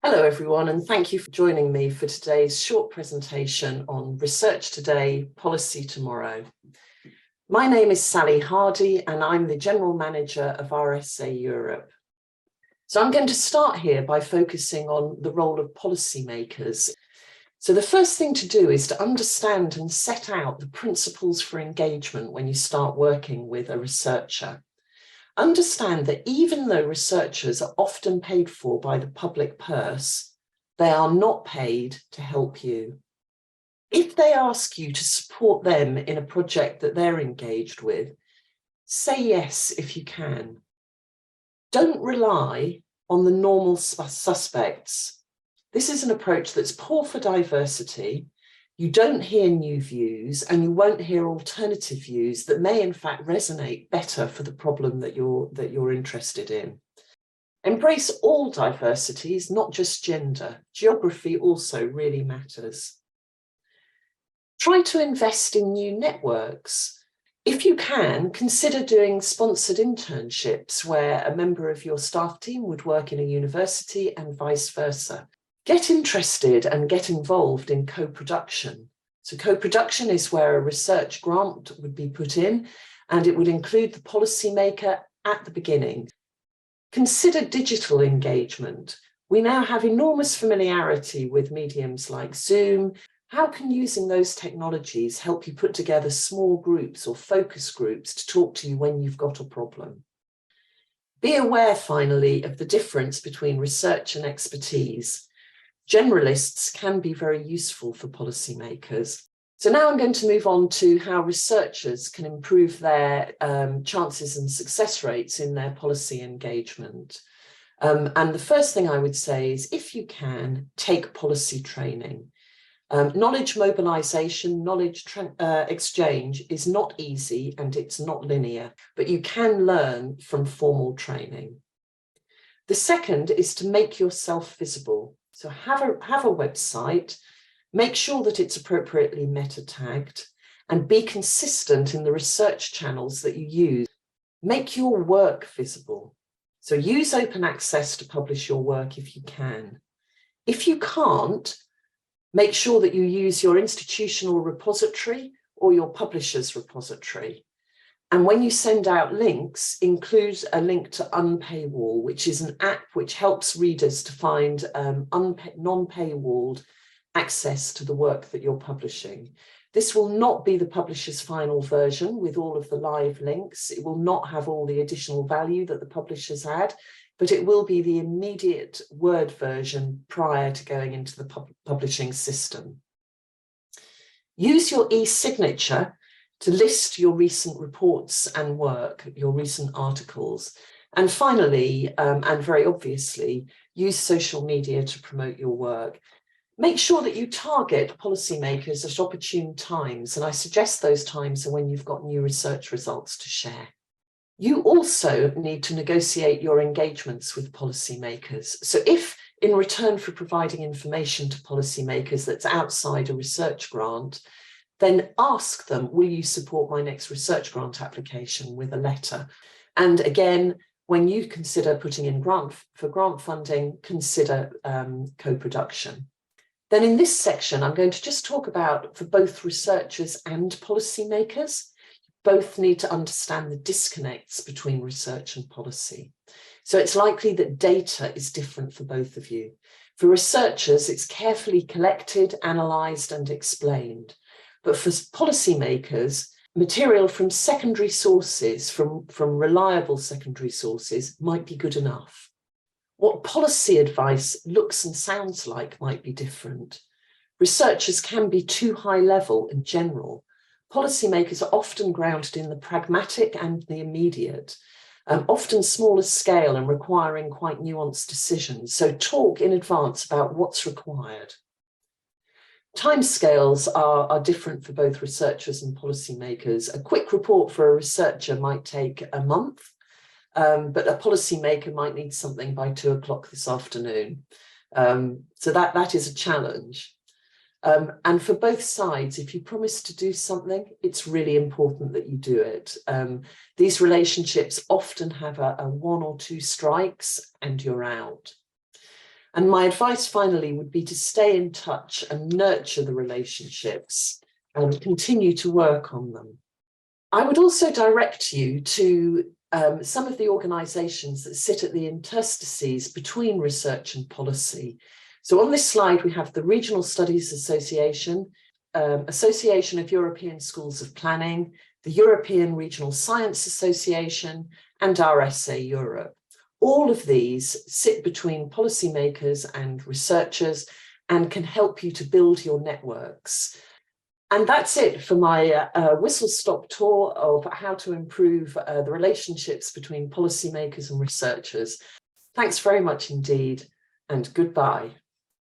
Hello everyone, and thank you for joining me for today's short presentation on Research Today, Policy Tomorrow. My name is Sally Hardy and I'm the General Manager of RSA Europe. So I'm going to start here by focusing on the role of policymakers. So the first thing to do is to understand and set out the principles for engagement when you start working with a researcher. Understand that even though researchers are often paid for by the public purse, they are not paid to help you. If they ask you to support them in a project that they're engaged with, say yes if you can. Don't rely on the normal suspects. This is an approach that's poor for diversity. You don't hear new views and you won't hear alternative views that may in fact resonate better for the problem that you're interested in. Embrace all diversities, not just gender. Geography also really matters. Try to invest in new networks. If you can, consider doing sponsored internships where a member of your staff team would work in a university and vice versa. Get interested and get involved in co-production. So co-production is where a research grant would be put in and it would include the policymaker at the beginning. Consider digital engagement. We now have enormous familiarity with mediums like Zoom. How can using those technologies help you put together small groups or focus groups to talk to you when you've got a problem? Be aware, finally, of the difference between research and expertise. Generalists can be very useful for policymakers. So now I'm going to move on to how researchers can improve their chances and success rates in their policy engagement. And the first thing I would say is, if you can, take policy training. Knowledge mobilization, knowledge exchange is not easy and it's not linear, but you can learn from formal training. The second is to make yourself visible. So have a website, make sure that it's appropriately meta tagged, and be consistent in the research channels that you use. Make your work visible. So use open access to publish your work if you can. If you can't, make sure that you use your institutional repository or your publisher's repository. And when you send out links, include a link to Unpaywall, which is an app which helps readers to find non-paywalled access to the work that you're publishing. This will not be the publisher's final version with all of the live links. It will not have all the additional value that the publishers add, but it will be the immediate Word version prior to going into the publishing system. Use your e-signature to list your recent reports and work, your recent articles. And finally, and very obviously, use social media to promote your work. Make sure that you target policymakers at opportune times, and I suggest those times are when you've got new research results to share. You also need to negotiate your engagements with policymakers. So if in return for providing information to policymakers that's outside a research grant, then ask them, will you support my next research grant application with a letter? And again, when you consider putting in grant funding, consider co-production. Then in this section, I'm going to just talk about, for both researchers and policymakers, both need to understand the disconnects between research and policy. So it's likely that data is different for both of you. For researchers, it's carefully collected, analysed and explained. But for policymakers, material from secondary sources, from reliable secondary sources, might be good enough. What policy advice looks and sounds like might be different. Researchers can be too high level and general. Policymakers are often grounded in the pragmatic and the immediate, often smaller scale and requiring quite nuanced decisions. So talk in advance about what's required. Timescales are different for both researchers and policymakers. A quick report for a researcher might take a month, but a policymaker might need something by 2 o'clock this afternoon. So that is a challenge. And for both sides, if you promise to do something, it's really important that you do it. These relationships often have a 1 or 2 strikes and you're out. And my advice finally would be to stay in touch and nurture the relationships and continue to work on them. I would also direct you to some of the organisations that sit at the interstices between research and policy. So on this slide, we have the Regional Studies Association, Association of European Schools of Planning, the European Regional Science Association, and RSA Europe. All of these sit between policymakers and researchers and can help you to build your networks. And that's it for my whistle-stop tour of how to improve the relationships between policymakers and researchers. Thanks very much indeed, and goodbye.